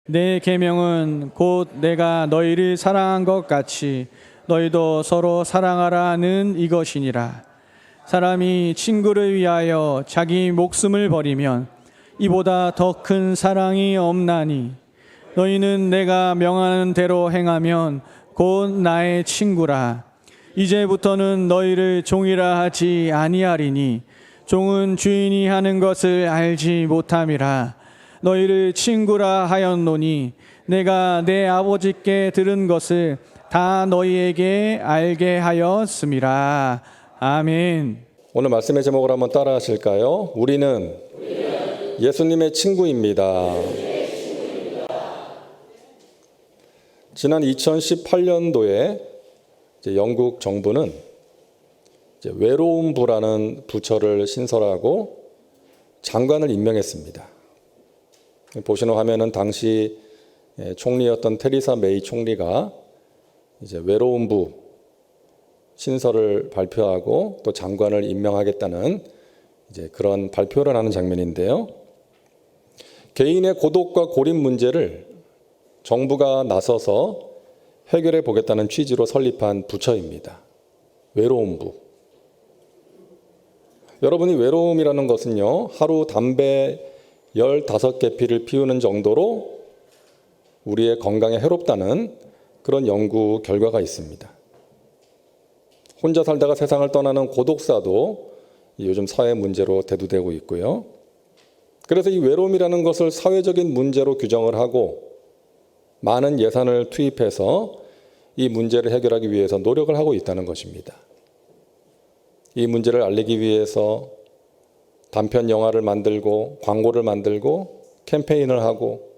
내 계명은 곧 내가 너희를 사랑한 것 같이 너희도 서로 사랑하라는 이것이니라. 사람이 친구를 위하여 자기 목숨을 버리면 이보다 더 큰 사랑이 없나니 너희는 내가 명하는 대로 행하면 곧 나의 친구라. 이제부터는 너희를 종이라 하지 아니하리니 종은 주인이 하는 것을 알지 못함이라. 너희를 친구라 하였노니 내가 내 아버지께 들은 것을 다 너희에게 알게 하였음이라. 아멘. 오늘 말씀의 제목을 한번 따라 하실까요? 우리는 예수님의 친구입니다. 지난 2018년도에 영국 정부는 외로움부라는 부처를 신설하고 장관을 임명했습니다. 보시는 화면은 당시 총리였던 테리사 메이 총리가 외로움부 신설을 발표하고 또 장관을 임명하겠다는 그런 발표를 하는 장면인데요. 개인의 고독과 고립 문제를 정부가 나서서 해결해 보겠다는 취지로 설립한 부처입니다. 외로움부. 여러분이 외로움이라는 것은요, 하루 담배 15개 피를 피우는 정도로 우리의 건강에 해롭다는 그런 연구 결과가 있습니다. 혼자 살다가 세상을 떠나는 고독사도 요즘 사회 문제로 대두되고 있고요. 그래서 이 외로움이라는 것을 사회적인 문제로 규정을 하고 많은 예산을 투입해서 이 문제를 해결하기 위해서 노력을 하고 있다는 것입니다. 이 문제를 알리기 위해서 단편 영화를 만들고 광고를 만들고 캠페인을 하고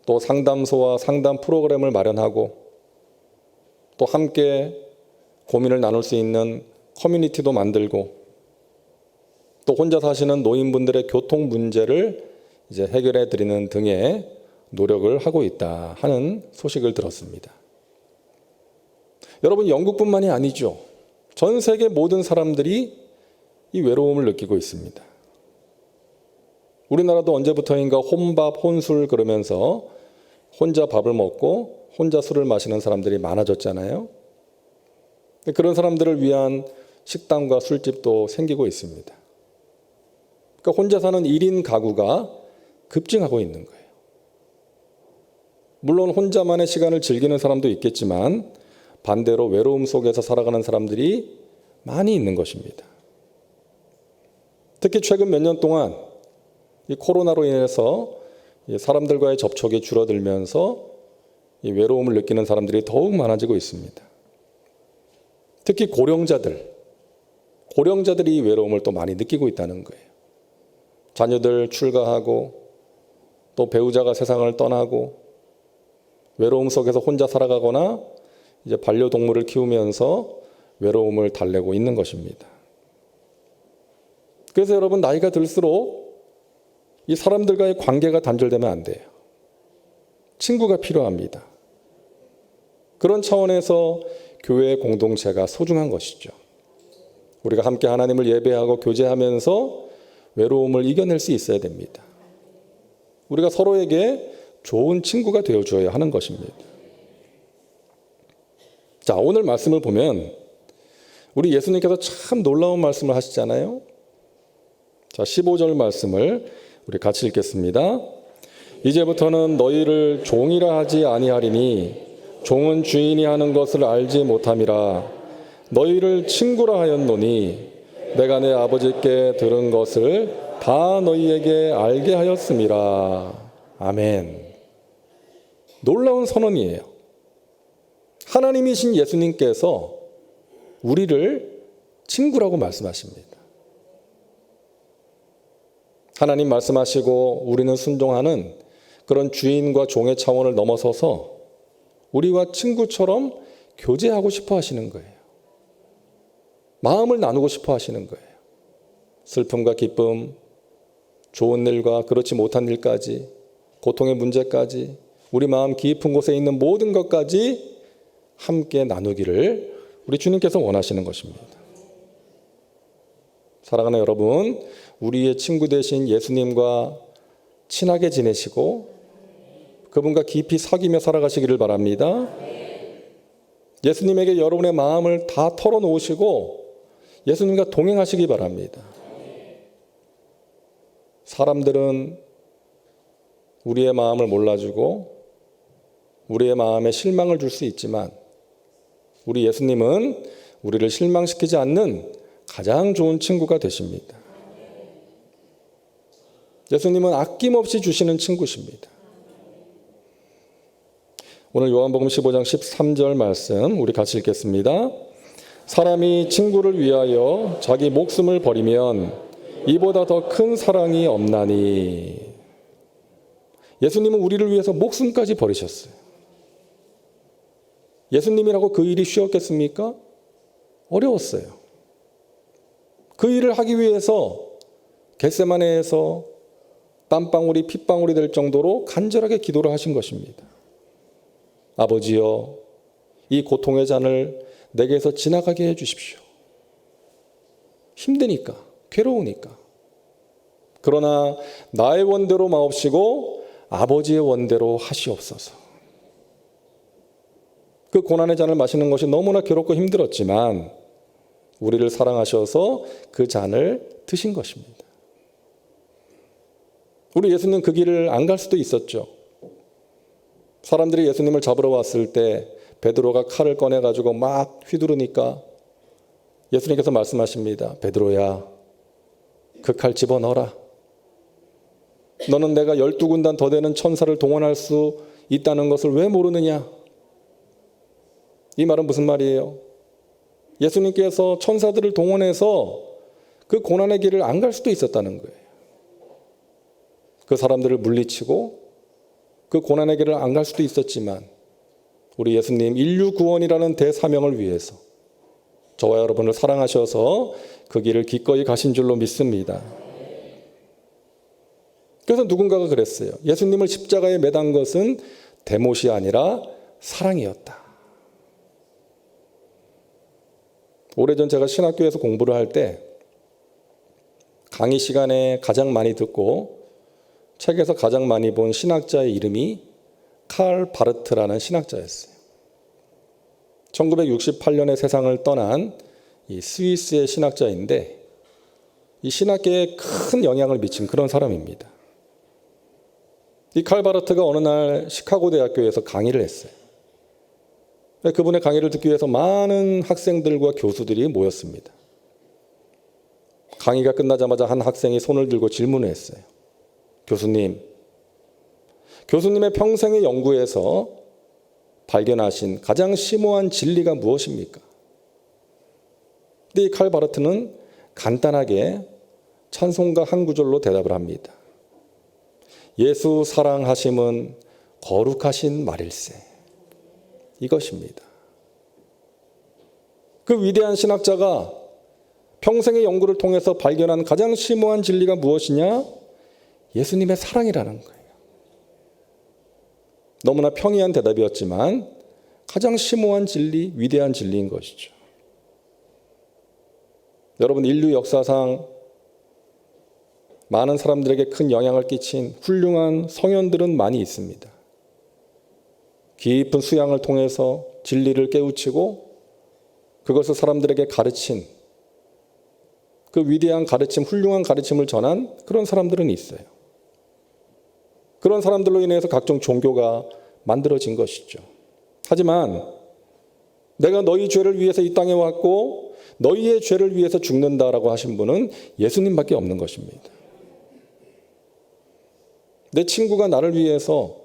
또 상담소와 상담 프로그램을 마련하고 또 함께 고민을 나눌 수 있는 커뮤니티도 만들고 또 혼자 사시는 노인분들의 교통 문제를 해결해 드리는 등의 노력을 하고 있다 하는 소식을 들었습니다. 여러분, 영국뿐만이 아니죠. 전 세계 모든 사람들이 이 외로움을 느끼고 있습니다. 우리나라도 언제부터인가 혼밥, 혼술 그러면서 혼자 밥을 먹고 혼자 술을 마시는 사람들이 많아졌잖아요. 그런 사람들을 위한 식당과 술집도 생기고 있습니다. 그러니까 혼자 사는 1인 가구가 급증하고 있는 거예요. 물론 혼자만의 시간을 즐기는 사람도 있겠지만 반대로 외로움 속에서 살아가는 사람들이 많이 있는 것입니다. 특히 최근 몇 년 동안 이 코로나로 인해서 사람들과의 접촉이 줄어들면서 이 외로움을 느끼는 사람들이 더욱 많아지고 있습니다. 특히 고령자들이 이 외로움을 또 많이 느끼고 있다는 거예요. 자녀들 출가하고 또 배우자가 세상을 떠나고 외로움 속에서 혼자 살아가거나 반려동물을 키우면서 외로움을 달래고 있는 것입니다. 그래서 여러분, 나이가 들수록 이 사람들과의 관계가 단절되면 안 돼요. 친구가 필요합니다. 그런 차원에서 교회 공동체가 소중한 것이죠. 우리가 함께 하나님을 예배하고 교제하면서 외로움을 이겨낼 수 있어야 됩니다. 우리가 서로에게 좋은 친구가 되어줘야 하는 것입니다. 자, 오늘 말씀을 보면 우리 예수님께서 참 놀라운 말씀을 하시잖아요. 자, 15절 말씀을 우리 같이 읽겠습니다. 이제부터는 너희를 종이라 하지 아니하리니 종은 주인이 하는 것을 알지 못함이라. 너희를 친구라 하였노니 내가 내 아버지께 들은 것을 다 너희에게 알게 하였음이라. 아멘. 놀라운 선언이에요. 하나님이신 예수님께서 우리를 친구라고 말씀하십니다. 하나님 말씀하시고 우리는 순종하는 그런 주인과 종의 차원을 넘어서서 우리와 친구처럼 교제하고 싶어 하시는 거예요. 마음을 나누고 싶어 하시는 거예요. 슬픔과 기쁨, 좋은 일과 그렇지 못한 일까지, 고통의 문제까지, 우리 마음 깊은 곳에 있는 모든 것까지 함께 나누기를 우리 주님께서 원하시는 것입니다. 사랑하는 여러분, 우리의 친구 되신 예수님과 친하게 지내시고 그분과 깊이 사귀며 살아가시기를 바랍니다. 예수님에게 여러분의 마음을 다 털어놓으시고 예수님과 동행하시기 바랍니다. 사람들은 우리의 마음을 몰라주고 우리의 마음에 실망을 줄 수 있지만 우리 예수님은 우리를 실망시키지 않는 가장 좋은 친구가 되십니다. 예수님은 아낌없이 주시는 친구십니다. 오늘 요한복음 15장 13절 말씀 우리 같이 읽겠습니다. 사람이 친구를 위하여 자기 목숨을 버리면 이보다 더 큰 사랑이 없나니. 예수님은 우리를 위해서 목숨까지 버리셨어요. 예수님이라고 그 일이 쉬웠겠습니까? 어려웠어요. 그 일을 하기 위해서 겟세마네에서 땀방울이 핏방울이 될 정도로 간절하게 기도를 하신 것입니다. 아버지여, 이 고통의 잔을 내게서 지나가게 해 주십시오. 힘드니까, 괴로우니까. 그러나 나의 원대로 마옵시고 아버지의 원대로 하시옵소서. 그 고난의 잔을 마시는 것이 너무나 괴롭고 힘들었지만 우리를 사랑하셔서 그 잔을 드신 것입니다. 우리 예수님 그 길을 안 갈 수도 있었죠. 사람들이 예수님을 잡으러 왔을 때 베드로가 칼을 꺼내가지고 막 휘두르니까 예수님께서 말씀하십니다. 베드로야, 그 칼 집어넣어라. 너는 내가 12군단 더 되는 천사를 동원할 수 있다는 것을 왜 모르느냐? 이 말은 무슨 말이에요? 예수님께서 천사들을 동원해서 그 고난의 길을 안 갈 수도 있었다는 거예요. 그 사람들을 물리치고 그 고난의 길을 안 갈 수도 있었지만 우리 예수님 인류 구원이라는 대사명을 위해서 저와 여러분을 사랑하셔서 그 길을 기꺼이 가신 줄로 믿습니다. 그래서 누군가가 그랬어요. 예수님을 십자가에 매단 것은 대못이 아니라 사랑이었다. 오래전 제가 신학교에서 공부를 할 때 강의 시간에 가장 많이 듣고 책에서 가장 많이 본 신학자의 이름이 칼 바르트라는 신학자였어요. 1968년에 세상을 떠난 이 스위스의 신학자인데 이 신학계에 큰 영향을 미친 그런 사람입니다. 이 칼 바르트가 어느 날 시카고 대학교에서 강의를 했어요. 그분의 강의를 듣기 위해서 많은 학생들과 교수들이 모였습니다. 강의가 끝나자마자 한 학생이 손을 들고 질문을 했어요. 교수님, 교수님의 평생의 연구에서 발견하신 가장 심오한 진리가 무엇입니까? 근데 이 칼 바르트는 간단하게 찬송가 한 구절로 대답을 합니다. 예수 사랑하심은 거룩하신 말일세. 이것입니다. 그 위대한 신학자가 평생의 연구를 통해서 발견한 가장 심오한 진리가 무엇이냐? 예수님의 사랑이라는 거예요. 너무나 평이한 대답이었지만 가장 심오한 진리, 위대한 진리인 것이죠. 여러분, 인류 역사상 많은 사람들에게 큰 영향을 끼친 훌륭한 성현들은 많이 있습니다. 깊은 수양을 통해서 진리를 깨우치고 그것을 사람들에게 가르친 그 위대한 가르침, 훌륭한 가르침을 전한 그런 사람들은 있어요. 그런 사람들로 인해서 각종 종교가 만들어진 것이죠. 하지만 내가 너희 죄를 위해서 이 땅에 왔고 너희의 죄를 위해서 죽는다라고 하신 분은 예수님밖에 없는 것입니다. 내 친구가 나를 위해서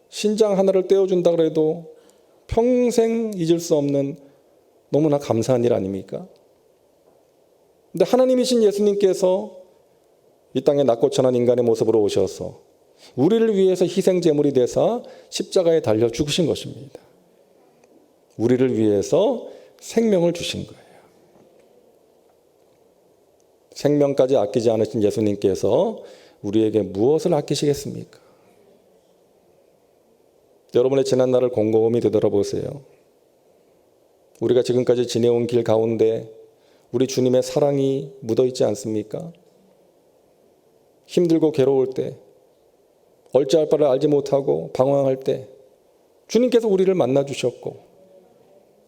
신장 하나를 떼어준다 그래도 평생 잊을 수 없는 너무나 감사한 일 아닙니까? 근데 하나님이신 예수님께서 이 땅에 낮고 천한 인간의 모습으로 오셔서 우리를 위해서 희생 제물이 되사 십자가에 달려 죽으신 것입니다. 우리를 위해서 생명을 주신 거예요. 생명까지 아끼지 않으신 예수님께서 우리에게 무엇을 아끼시겠습니까? 여러분의 지난 날을 곰곰이 되돌아보세요. 우리가 지금까지 지내온 길 가운데 우리 주님의 사랑이 묻어있지 않습니까? 힘들고 괴로울 때, 어찌할 바를 알지 못하고 방황할 때 주님께서 우리를 만나 주셨고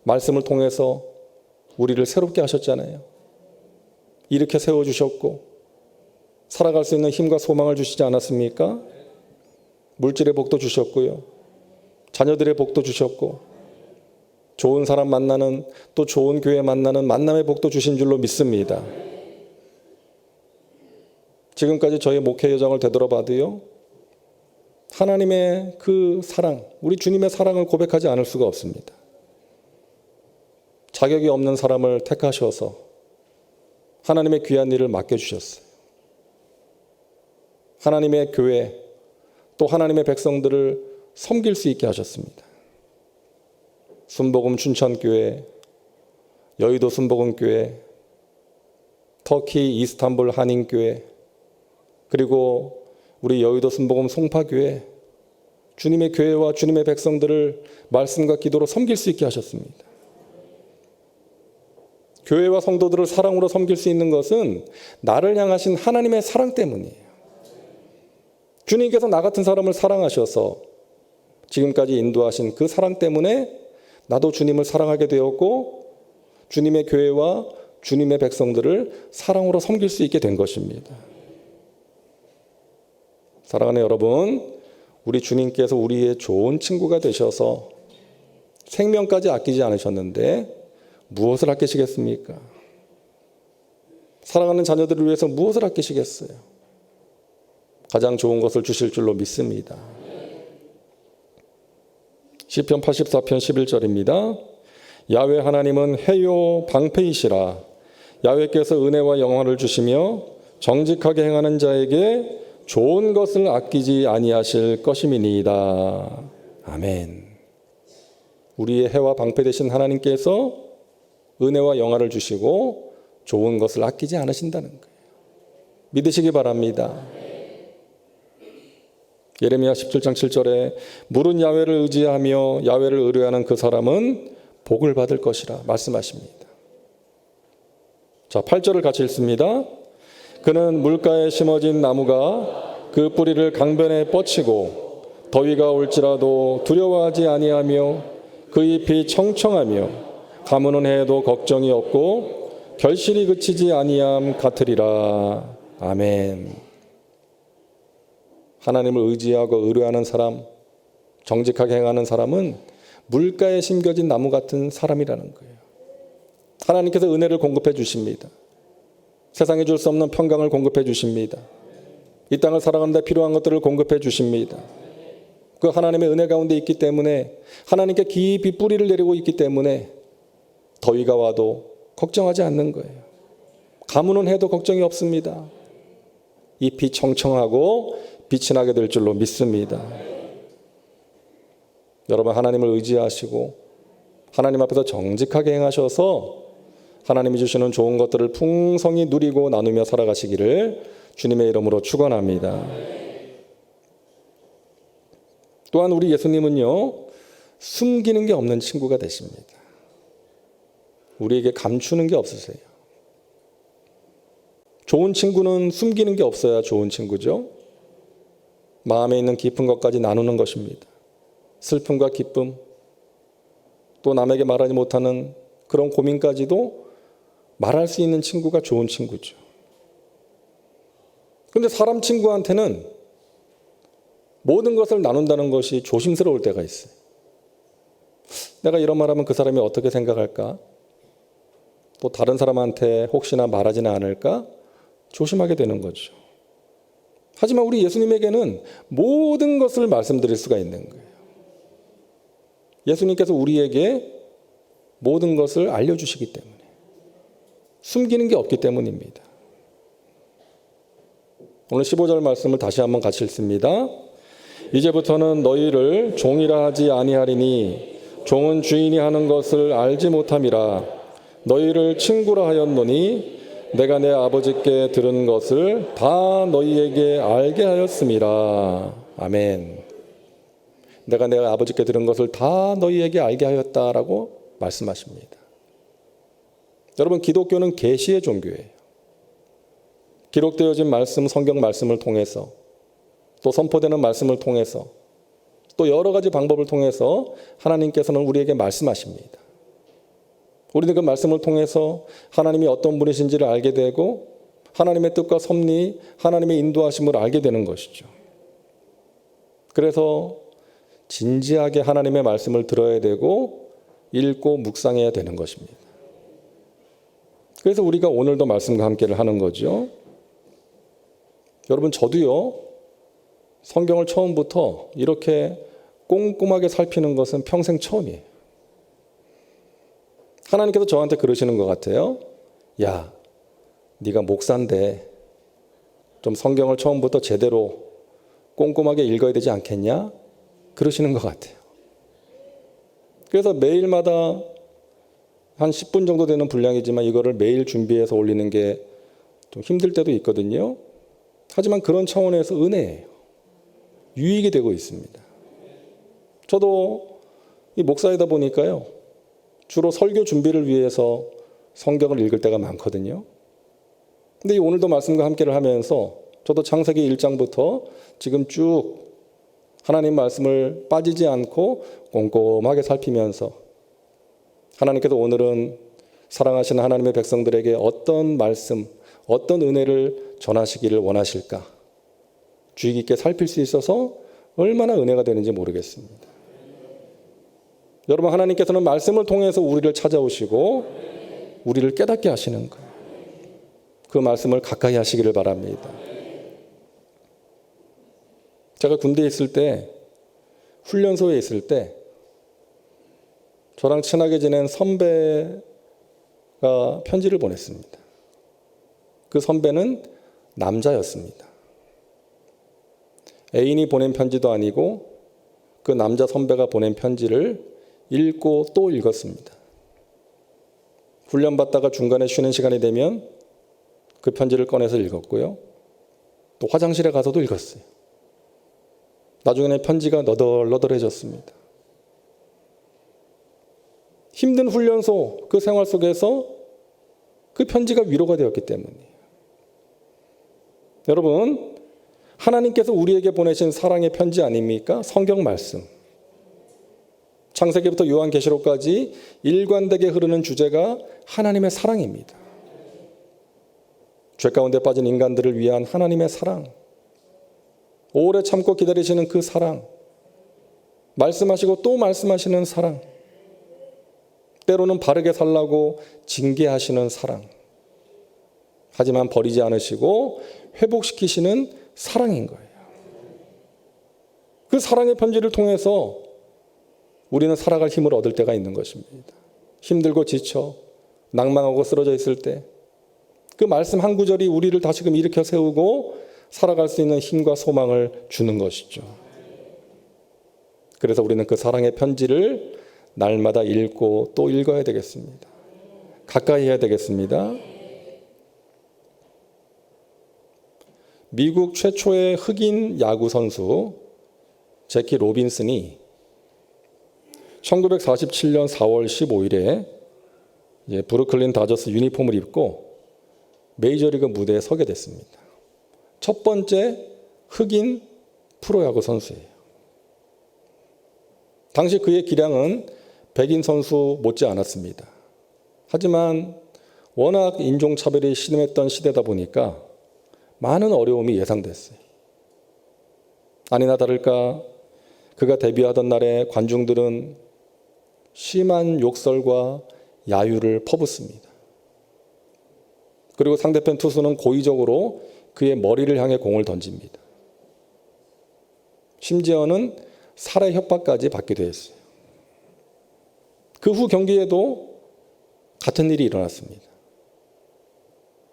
말씀을 통해서 우리를 새롭게 하셨잖아요. 이렇게 세워주셨고 살아갈 수 있는 힘과 소망을 주시지 않았습니까? 물질의 복도 주셨고요. 자녀들의 복도 주셨고 좋은 사람 만나는 또 좋은 교회 만나는 만남의 복도 주신 줄로 믿습니다. 지금까지 저희 목회 여정을 되돌아봐도요. 하나님의 그 사랑, 우리 주님의 사랑을 고백하지 않을 수가 없습니다. 자격이 없는 사람을 택하셔서 하나님의 귀한 일을 맡겨주셨어요. 하나님의 교회, 또 하나님의 백성들을 섬길 수 있게 하셨습니다. 순복음 춘천교회, 여의도 순복음교회, 터키 이스탄불 한인교회, 그리고 우리 여의도 순복음 송파교회, 주님의 교회와 주님의 백성들을 말씀과 기도로 섬길 수 있게 하셨습니다. 교회와 성도들을 사랑으로 섬길 수 있는 것은 나를 향하신 하나님의 사랑 때문이에요. 주님께서 나 같은 사람을 사랑하셔서 지금까지 인도하신 그 사랑 때문에 나도 주님을 사랑하게 되었고 주님의 교회와 주님의 백성들을 사랑으로 섬길 수 있게 된 것입니다. 사랑하는 여러분, 우리 주님께서 우리의 좋은 친구가 되셔서 생명까지 아끼지 않으셨는데 무엇을 아끼시겠습니까? 사랑하는 자녀들을 위해서 무엇을 아끼시겠어요? 가장 좋은 것을 주실 줄로 믿습니다. 시편 84편 11절입니다. 야훼 하나님은 해요 방패이시라. 야훼께서 은혜와 영화를 주시며 정직하게 행하는 자에게 좋은 것을 아끼지 아니하실 것임이니이다. 아멘. 우리의 해와 방패 되신 하나님께서 은혜와 영화를 주시고 좋은 것을 아끼지 않으신다는 거예요. 믿으시기 바랍니다. 예레미야 17장 7절에 물은 야훼를 의지하며 야훼를 의뢰하는 그 사람은 복을 받을 것이라 말씀하십니다. 자, 8절을 같이 읽습니다. 그는 물가에 심어진 나무가 그 뿌리를 강변에 뻗치고 더위가 올지라도 두려워하지 아니하며 그 잎이 청청하며 가무는 해에도 걱정이 없고 결실이 그치지 아니함 같으리라. 아멘. 하나님을 의지하고 의뢰하는 사람, 정직하게 행하는 사람은 물가에 심겨진 나무 같은 사람이라는 거예요. 하나님께서 은혜를 공급해 주십니다. 세상에 줄 수 없는 평강을 공급해 주십니다. 이 땅을 살아가는데 필요한 것들을 공급해 주십니다. 그 하나님의 은혜 가운데 있기 때문에 하나님께 깊이 뿌리를 내리고 있기 때문에 더위가 와도 걱정하지 않는 거예요. 가무는 해도 걱정이 없습니다. 잎이 청청하고 빛이 나게 될 줄로 믿습니다. 여러분, 하나님을 의지하시고 하나님 앞에서 정직하게 행하셔서 하나님이 주시는 좋은 것들을 풍성히 누리고 나누며 살아가시기를 주님의 이름으로 축원합니다. 또한 우리 예수님은요, 숨기는 게 없는 친구가 되십니다. 우리에게 감추는 게 없으세요. 좋은 친구는 숨기는 게 없어야 좋은 친구죠. 마음에 있는 깊은 것까지 나누는 것입니다. 슬픔과 기쁨, 또 남에게 말하지 못하는 그런 고민까지도 말할 수 있는 친구가 좋은 친구죠. 그런데 사람 친구한테는 모든 것을 나눈다는 것이 조심스러울 때가 있어요. 내가 이런 말하면 그 사람이 어떻게 생각할까? 또 다른 사람한테 혹시나 말하지는 않을까? 조심하게 되는 거죠. 하지만 우리 예수님에게는 모든 것을 말씀드릴 수가 있는 거예요. 예수님께서 우리에게 모든 것을 알려주시기 때문에, 숨기는 게 없기 때문입니다. 오늘 15절 말씀을 다시 한번 같이 읽습니다. 이제부터는 너희를 종이라 하지 아니하리니 종은 주인이 하는 것을 알지 못함이라. 너희를 친구라 하였노니 내가 내 아버지께 들은 것을 다 너희에게 알게 하였음이라. 아멘. 내가 내 아버지께 들은 것을 다 너희에게 알게 하였다라고 말씀하십니다. 여러분, 기독교는 계시의 종교예요. 기록되어진 말씀, 성경 말씀을 통해서 또 선포되는 말씀을 통해서 또 여러 가지 방법을 통해서 하나님께서는 우리에게 말씀하십니다. 우리는 그 말씀을 통해서 하나님이 어떤 분이신지를 알게 되고 하나님의 뜻과 섭리, 하나님의 인도하심을 알게 되는 것이죠. 그래서 진지하게 하나님의 말씀을 들어야 되고 읽고 묵상해야 되는 것입니다. 그래서 우리가 오늘도 말씀과 함께를 하는 거죠. 여러분, 저도요, 성경을 처음부터 이렇게 꼼꼼하게 살피는 것은 평생 처음이에요. 하나님께서 저한테 그러시는 것 같아요. 야, 네가 목사인데 좀 성경을 처음부터 제대로 꼼꼼하게 읽어야 되지 않겠냐? 그러시는 것 같아요. 그래서 매일마다 한 10분 정도 되는 분량이지만 이거를 매일 준비해서 올리는 게 좀 힘들 때도 있거든요. 하지만 그런 차원에서 은혜예요. 유익이 되고 있습니다. 저도 이 목사이다 보니까요, 주로 설교 준비를 위해서 성경을 읽을 때가 많거든요. 근데 오늘도 말씀과 함께를 하면서 저도 창세기 1장부터 지금 쭉 하나님 말씀을 빠지지 않고 꼼꼼하게 살피면서 하나님께서 오늘은 사랑하시는 하나님의 백성들에게 어떤 말씀, 어떤 은혜를 전하시기를 원하실까? 주의 깊게 살필 수 있어서 얼마나 은혜가 되는지 모르겠습니다. 여러분, 하나님께서는 말씀을 통해서 우리를 찾아오시고 우리를 깨닫게 하시는 거예요. 그 말씀을 가까이 하시기를 바랍니다. 제가 군대에 있을 때, 훈련소에 있을 때 저랑 친하게 지낸 선배가 편지를 보냈습니다. 그 선배는 남자였습니다. 애인이 보낸 편지도 아니고 그 남자 선배가 보낸 편지를 읽고 또 읽었습니다. 훈련받다가 중간에 쉬는 시간이 되면 그 편지를 꺼내서 읽었고요. 또 화장실에 가서도 읽었어요. 나중에는 편지가 너덜너덜해졌습니다. 힘든 훈련소 그 생활 속에서 그 편지가 위로가 되었기 때문이에요. 여러분, 하나님께서 우리에게 보내신 사랑의 편지 아닙니까? 성경 말씀. 창세기부터 요한계시록까지 일관되게 흐르는 주제가 하나님의 사랑입니다. 죄 가운데 빠진 인간들을 위한 하나님의 사랑, 오래 참고 기다리시는 그 사랑, 말씀하시고 또 말씀하시는 사랑, 때로는 바르게 살라고 징계하시는 사랑, 하지만 버리지 않으시고 회복시키시는 사랑인 거예요. 그 사랑의 편지를 통해서 우리는 살아갈 힘을 얻을 때가 있는 것입니다. 힘들고 지쳐 낭망하고 쓰러져 있을 때 그 말씀 한 구절이 우리를 다시금 일으켜 세우고 살아갈 수 있는 힘과 소망을 주는 것이죠. 그래서 우리는 그 사랑의 편지를 날마다 읽고 또 읽어야 되겠습니다. 가까이 해야 되겠습니다. 미국 최초의 흑인 야구 선수 제키 로빈슨이 1947년 4월 15일에 브루클린 다저스 유니폼을 입고 메이저리그 무대에 서게 됐습니다. 첫 번째 흑인 프로야구 선수예요. 당시 그의 기량은 백인 선수 못지 않았습니다. 하지만 워낙 인종차별이 심했던 시대다 보니까 많은 어려움이 예상됐어요. 아니나 다를까 그가 데뷔하던 날에 관중들은 심한 욕설과 야유를 퍼붓습니다. 그리고 상대편 투수는 고의적으로 그의 머리를 향해 공을 던집니다. 심지어는 살해 협박까지 받기도 했어요. 그 후 경기에도 같은 일이 일어났습니다.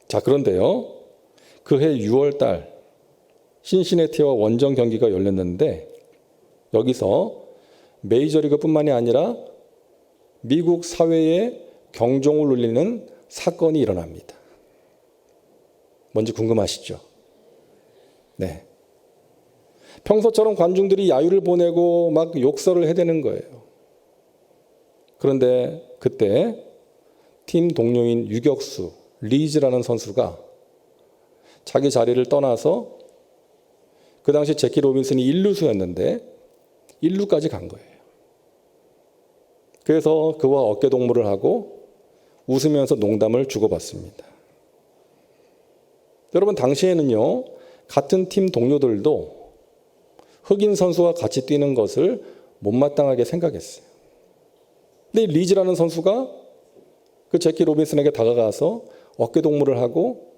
자, 그런데요, 그해 6월 달 신시내티와 원정 경기가 열렸는데 여기서 메이저리그뿐만이 아니라 미국 사회에 경종을 울리는 사건이 일어납니다. 뭔지 궁금하시죠? 네. 평소처럼 관중들이 야유를 보내고 막 욕설을 해대는 거예요. 그런데 그때 팀 동료인 유격수 리즈라는 선수가 자기 자리를 떠나서 그 당시 제키 로빈슨이 1루수였는데 1루까지 간 거예요. 그래서 그와 어깨동무를 하고 웃으면서 농담을 주고받습니다. 여러분, 당시에는요, 같은 팀 동료들도 흑인 선수와 같이 뛰는 것을 못마땅하게 생각했어요. 근데 리즈라는 선수가 그 제키 로빈슨에게 다가가서 어깨동무를 하고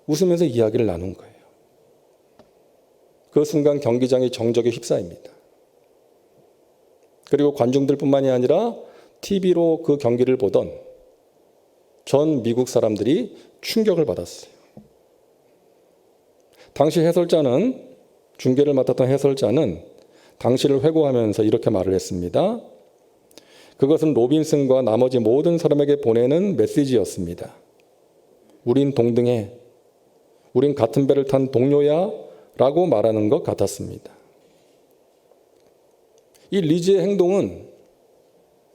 웃으면서 이야기를 나눈 거예요. 그 순간 경기장이 정적에 휩싸입니다. 그리고 관중들뿐만이 아니라 TV로 그 경기를 보던 전 미국 사람들이 충격을 받았어요. 당시 중계를 맡았던 해설자는 당시를 회고하면서 이렇게 말을 했습니다. 그것은 로빈슨과 나머지 모든 사람에게 보내는 메시지였습니다. 우린 동등해. 우린 같은 배를 탄 동료야. 라고 말하는 것 같았습니다. 이 리즈의 행동은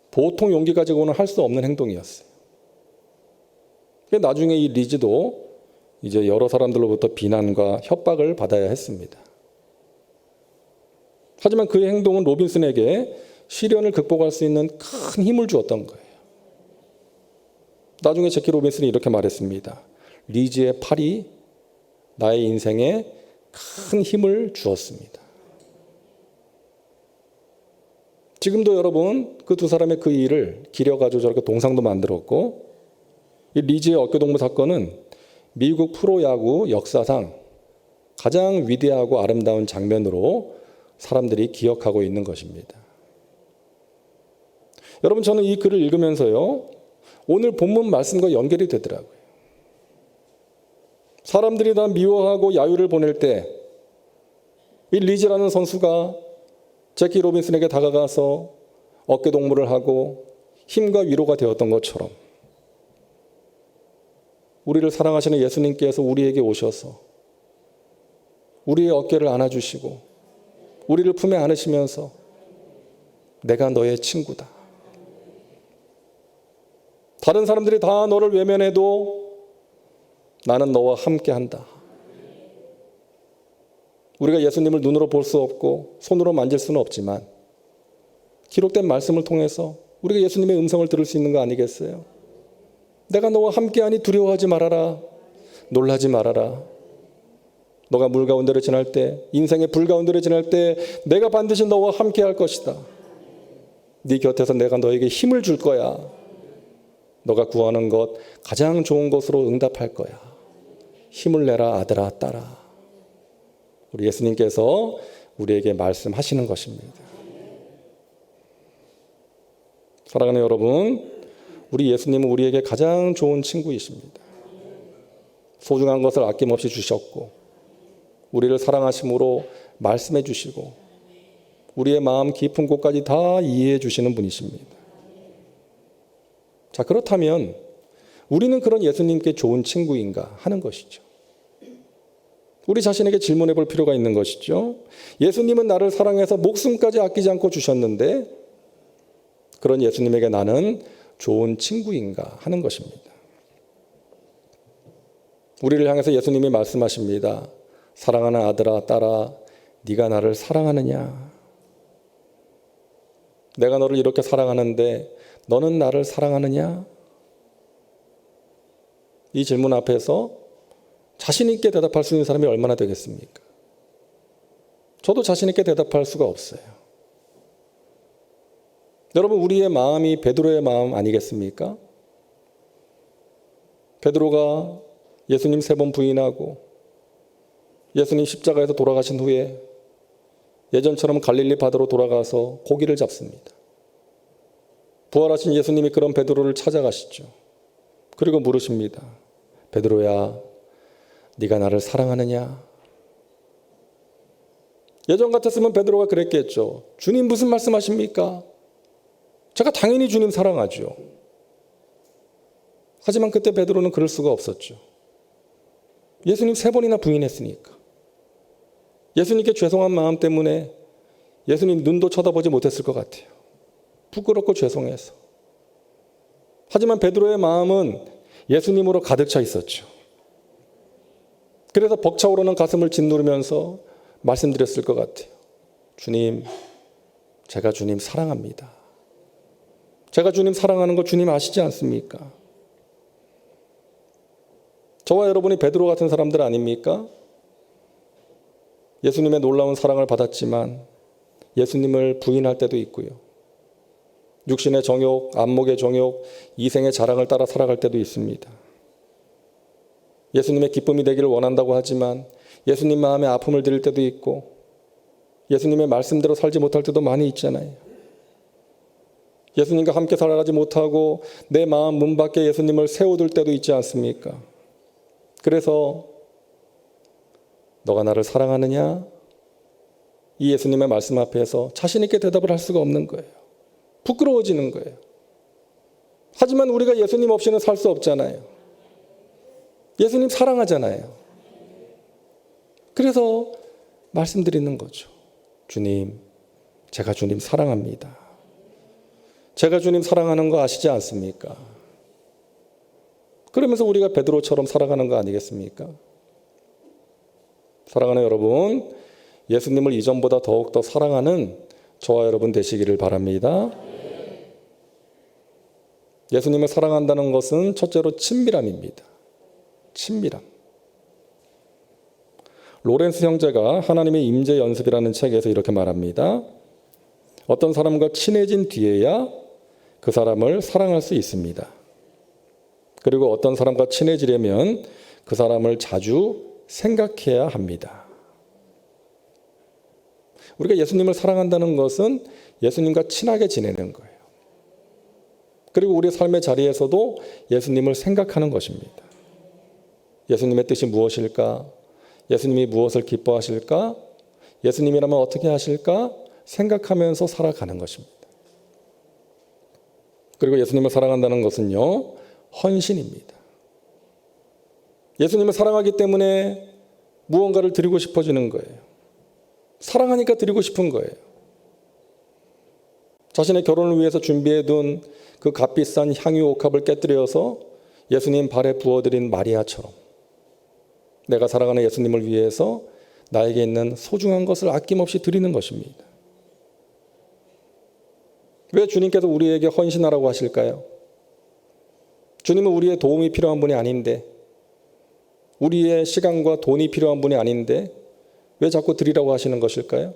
보통 용기 가지고는 할 수 없는 행동이었어요. 나중에 이 리즈도 이제 여러 사람들로부터 비난과 협박을 받아야 했습니다. 하지만 그의 행동은 로빈슨에게 시련을 극복할 수 있는 큰 힘을 주었던 거예요. 나중에 제키 로빈슨이 이렇게 말했습니다. 리즈의 팔이 나의 인생에 큰 힘을 주었습니다. 지금도 여러분, 그 두 사람의 그 일을 기려가지고 저렇게 동상도 만들었고, 이 리즈의 어깨동무 사건은 미국 프로야구 역사상 가장 위대하고 아름다운 장면으로 사람들이 기억하고 있는 것입니다. 여러분, 저는 이 글을 읽으면서요, 오늘 본문 말씀과 연결이 되더라고요. 사람들이 다 미워하고 야유를 보낼 때 이 리즈라는 선수가 제키 로빈슨에게 다가가서 어깨동무를 하고 힘과 위로가 되었던 것처럼 우리를 사랑하시는 예수님께서 우리에게 오셔서 우리의 어깨를 안아주시고 우리를 품에 안으시면서 내가 너의 친구다. 다른 사람들이 다 너를 외면해도 나는 너와 함께한다. 우리가 예수님을 눈으로 볼 수 없고 손으로 만질 수는 없지만 기록된 말씀을 통해서 우리가 예수님의 음성을 들을 수 있는 거 아니겠어요? 내가 너와 함께하니 두려워하지 말아라. 놀라지 말아라. 너가 물 가운데를 지날 때, 인생의 불 가운데를 지날 때 내가 반드시 너와 함께할 것이다. 네 곁에서 내가 너에게 힘을 줄 거야. 너가 구하는 것 가장 좋은 것으로 응답할 거야. 힘을 내라 아들아 딸아. 우리 예수님께서 우리에게 말씀하시는 것입니다. 사랑하는 여러분, 우리 예수님은 우리에게 가장 좋은 친구이십니다. 소중한 것을 아낌없이 주셨고 우리를 사랑하심으로 말씀해 주시고 우리의 마음 깊은 곳까지 다 이해해 주시는 분이십니다. 자, 그렇다면 우리는 그런 예수님께 좋은 친구인가 하는 것이죠. 우리 자신에게 질문해 볼 필요가 있는 것이죠. 예수님은 나를 사랑해서 목숨까지 아끼지 않고 주셨는데 그런 예수님에게 나는 좋은 친구인가 하는 것입니다. 우리를 향해서 예수님이 말씀하십니다. 사랑하는 아들아 딸아 네가 나를 사랑하느냐? 내가 너를 이렇게 사랑하는데 너는 나를 사랑하느냐? 이 질문 앞에서 자신 있게 대답할 수 있는 사람이 얼마나 되겠습니까? 저도 자신 있게 대답할 수가 없어요. 여러분, 우리의 마음이 베드로의 마음 아니겠습니까? 베드로가 예수님 3번 부인하고 예수님 십자가에서 돌아가신 후에 예전처럼 갈릴리 바다로 돌아가서 고기를 잡습니다. 부활하신 예수님이 그런 베드로를 찾아가시죠. 그리고 물으십니다. 베드로야, 네가 나를 사랑하느냐? 예전 같았으면 베드로가 그랬겠죠. 주님 무슨 말씀하십니까? 제가 당연히 주님 사랑하죠. 하지만 그때 베드로는 그럴 수가 없었죠. 예수님 3번이나 부인했으니까. 예수님께 죄송한 마음 때문에 예수님 눈도 쳐다보지 못했을 것 같아요. 부끄럽고 죄송해서. 하지만 베드로의 마음은 예수님으로 가득 차 있었죠. 그래서 벅차오르는 가슴을 짓누르면서 말씀드렸을 것 같아요. 주님, 제가 주님 사랑합니다. 제가 주님 사랑하는 거 주님 아시지 않습니까? 저와 여러분이 베드로 같은 사람들 아닙니까? 예수님의 놀라운 사랑을 받았지만 예수님을 부인할 때도 있고요. 육신의 정욕, 안목의 정욕, 이생의 자랑을 따라 살아갈 때도 있습니다. 예수님의 기쁨이 되기를 원한다고 하지만 예수님 마음에 아픔을 드릴 때도 있고 예수님의 말씀대로 살지 못할 때도 많이 있잖아요. 예수님과 함께 살아가지 못하고 내 마음 문 밖에 예수님을 세워둘 때도 있지 않습니까? 그래서 너가 나를 사랑하느냐? 이 예수님의 말씀 앞에서 자신 있게 대답을 할 수가 없는 거예요. 부끄러워지는 거예요. 하지만 우리가 예수님 없이는 살 수 없잖아요. 예수님 사랑하잖아요. 그래서 말씀드리는 거죠. 주님, 제가 주님 사랑합니다. 제가 주님 사랑하는 거 아시지 않습니까? 그러면서 우리가 베드로처럼 살아가는 거 아니겠습니까? 사랑하는 여러분, 예수님을 이전보다 더욱더 사랑하는 저와 여러분 되시기를 바랍니다. 예수님을 사랑한다는 것은 첫째로 친밀함입니다. 친밀함. 로렌스 형제가 하나님의 임재 연습이라는 책에서 이렇게 말합니다. 어떤 사람과 친해진 뒤에야 그 사람을 사랑할 수 있습니다. 그리고 어떤 사람과 친해지려면 그 사람을 자주 생각해야 합니다. 우리가 예수님을 사랑한다는 것은 예수님과 친하게 지내는 거예요. 그리고 우리 삶의 자리에서도 예수님을 생각하는 것입니다. 예수님의 뜻이 무엇일까? 예수님이 무엇을 기뻐하실까? 예수님이라면 어떻게 하실까? 생각하면서 살아가는 것입니다. 그리고 예수님을 사랑한다는 것은요, 헌신입니다. 예수님을 사랑하기 때문에 무언가를 드리고 싶어지는 거예요. 사랑하니까 드리고 싶은 거예요. 자신의 결혼을 위해서 준비해둔 그 값비싼 향유 옥합을 깨뜨려서 예수님 발에 부어드린 마리아처럼 내가 사랑하는 예수님을 위해서 나에게 있는 소중한 것을 아낌없이 드리는 것입니다. 왜 주님께서 우리에게 헌신하라고 하실까요? 주님은 우리의 도움이 필요한 분이 아닌데, 우리의 시간과 돈이 필요한 분이 아닌데 왜 자꾸 드리라고 하시는 것일까요?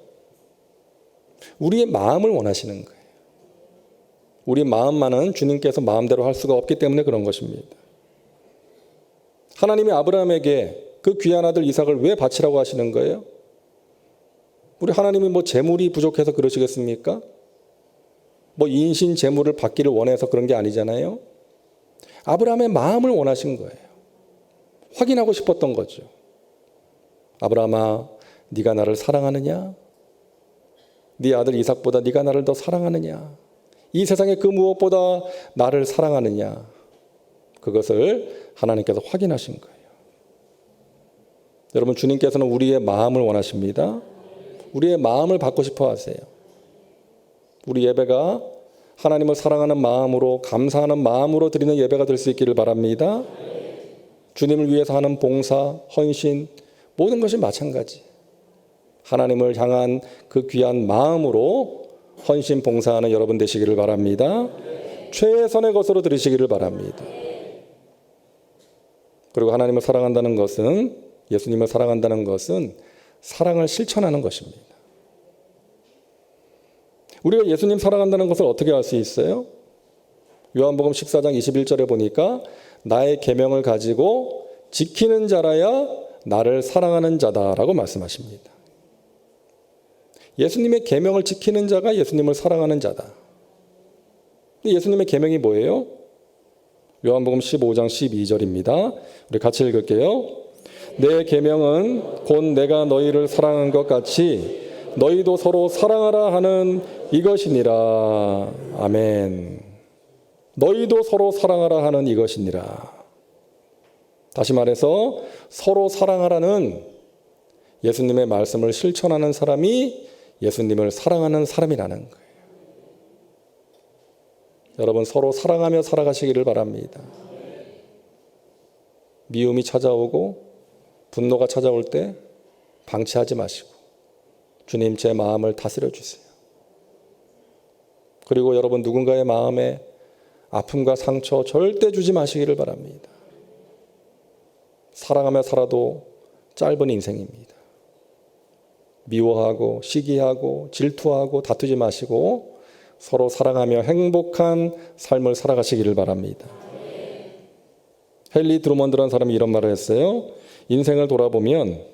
우리의 마음을 원하시는 거예요. 우리 마음만은 주님께서 마음대로 할 수가 없기 때문에 그런 것입니다. 하나님이 아브라함에게 그 귀한 아들 이삭을 왜 바치라고 하시는 거예요? 우리 하나님이 뭐 재물이 부족해서 그러시겠습니까? 뭐 인신 재물을 받기를 원해서 그런 게 아니잖아요. 아브라함의 마음을 원하신 거예요. 확인하고 싶었던 거죠. 아브라함아, 네가 나를 사랑하느냐? 네 아들 이삭보다 네가 나를 더 사랑하느냐? 이 세상의 그 무엇보다 나를 사랑하느냐? 그것을 하나님께서 확인하신 거예요. 여러분, 주님께서는 우리의 마음을 원하십니다. 우리의 마음을 받고 싶어 하세요. 우리 예배가 하나님을 사랑하는 마음으로, 감사하는 마음으로 드리는 예배가 될 수 있기를 바랍니다. 주님을 위해서 하는 봉사, 헌신, 모든 것이 마찬가지. 하나님을 향한 그 귀한 마음으로 헌신, 봉사하는 여러분 되시기를 바랍니다. 최선의 것으로 드리시기를 바랍니다. 그리고 하나님을 사랑한다는 것은, 예수님을 사랑한다는 것은 사랑을 실천하는 것입니다. 우리가 예수님 사랑한다는 것을 어떻게 알 수 있어요? 요한복음 14장 21절에 보니까 나의 계명을 가지고 지키는 자라야 나를 사랑하는 자다라고 말씀하십니다. 예수님의 계명을 지키는 자가 예수님을 사랑하는 자다. 예수님의 계명이 뭐예요? 요한복음 15장 12절입니다. 우리 같이 읽을게요. 내 계명은 곧 내가 너희를 사랑한 것 같이 너희도 서로 사랑하라 하는 이것이니라. 아멘. 너희도 서로 사랑하라 하는 이것이니라. 다시 말해서 서로 사랑하라는 예수님의 말씀을 실천하는 사람이 예수님을 사랑하는 사람이라는 거예요. 여러분, 서로 사랑하며 살아가시기를 바랍니다. 미움이 찾아오고 분노가 찾아올 때 방치하지 마시고 주님, 제 마음을 다스려 주세요. 그리고 여러분, 누군가의 마음에 아픔과 상처 절대 주지 마시기를 바랍니다. 사랑하며 살아도 짧은 인생입니다. 미워하고 시기하고 질투하고 다투지 마시고 서로 사랑하며 행복한 삶을 살아가시기를 바랍니다. 헨리 드루먼드라는 사람이 이런 말을 했어요. 인생을 돌아보면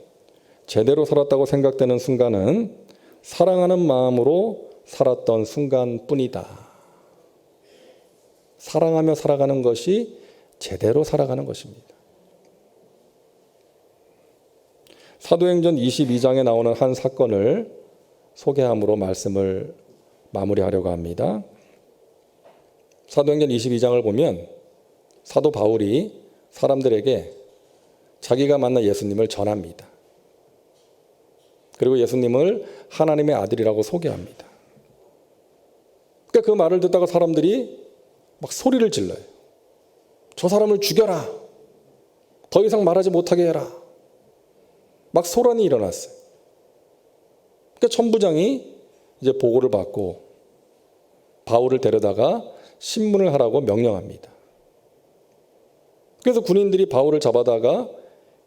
제대로 살았다고 생각되는 순간은 사랑하는 마음으로 살았던 순간뿐이다. 사랑하며 살아가는 것이 제대로 살아가는 것입니다. 사도행전 22장에 나오는 한 사건을 소개함으로 말씀을 마무리하려고 합니다. 사도행전 22장을 보면 사도 바울이 사람들에게 자기가 만난 예수님을 전합니다. 그리고 예수님을 하나님의 아들이라고 소개합니다. 그러니까 그 말을 듣다가 사람들이 막 소리를 질러요. 저 사람을 죽여라. 더 이상 말하지 못하게 해라. 막 소란이 일어났어요. 그러니까 천부장이 이제 보고를 받고 바울을 데려다가 신문을 하라고 명령합니다. 그래서 군인들이 바울을 잡아다가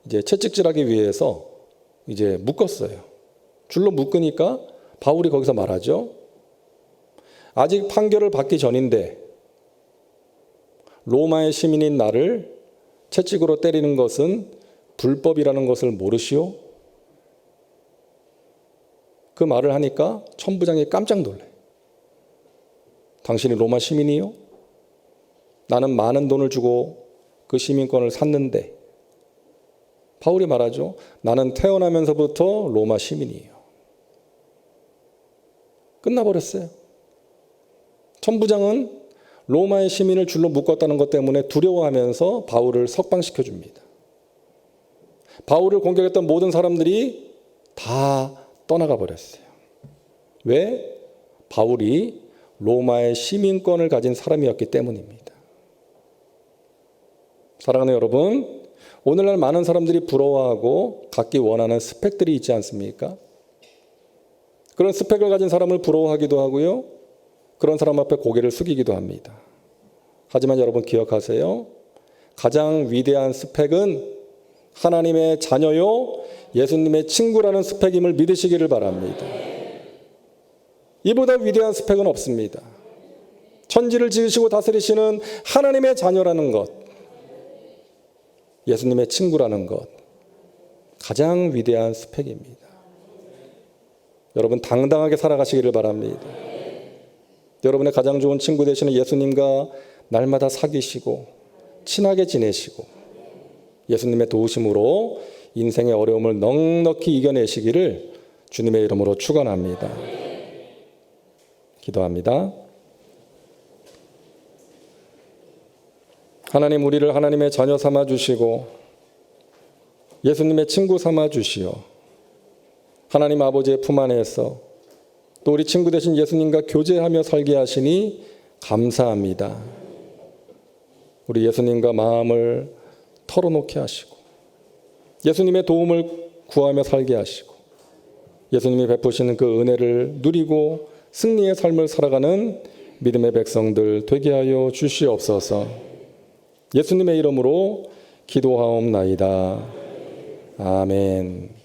이제 채찍질하기 위해서 이제 묶었어요. 줄로 묶으니까 바울이 거기서 말하죠. 아직 판결을 받기 전인데 로마의 시민인 나를 채찍으로 때리는 것은 불법이라는 것을 모르시오? 그 말을 하니까 천부장이 깜짝 놀라요. 당신이 로마 시민이요? 나는 많은 돈을 주고 그 시민권을 샀는데, 바울이 말하죠. 나는 태어나면서부터 로마 시민이에요. 끝나버렸어요. 천부장은 로마의 시민을 줄로 묶었다는 것 때문에 두려워하면서 바울을 석방시켜 줍니다. 바울을 공격했던 모든 사람들이 다 떠나가 버렸어요. 왜? 바울이 로마의 시민권을 가진 사람이었기 때문입니다. 사랑하는 여러분, 오늘날 많은 사람들이 부러워하고 갖기 원하는 스펙들이 있지 않습니까? 그런 스펙을 가진 사람을 부러워하기도 하고요. 그런 사람 앞에 고개를 숙이기도 합니다. 하지만 여러분 기억하세요. 가장 위대한 스펙은 하나님의 자녀요, 예수님의 친구라는 스펙임을 믿으시기를 바랍니다. 이보다 위대한 스펙은 없습니다. 천지를 지으시고 다스리시는 하나님의 자녀라는 것, 예수님의 친구라는 것, 가장 위대한 스펙입니다. 여러분 당당하게 살아가시기를 바랍니다. 여러분의 가장 좋은 친구 되시는 예수님과 날마다 사귀시고 친하게 지내시고 예수님의 도우심으로 인생의 어려움을 넉넉히 이겨내시기를 주님의 이름으로 축원합니다. 기도합니다. 하나님, 우리를 하나님의 자녀 삼아 주시고 예수님의 친구 삼아 주시어 하나님 아버지의 품 안에서 또 우리 친구 되신 예수님과 교제하며 살게 하시니 감사합니다. 우리 예수님과 마음을 털어놓게 하시고 예수님의 도움을 구하며 살게 하시고 예수님이 베푸시는 그 은혜를 누리고 승리의 삶을 살아가는 믿음의 백성들 되게 하여 주시옵소서. 예수님의 이름으로 기도하옵나이다. 아멘.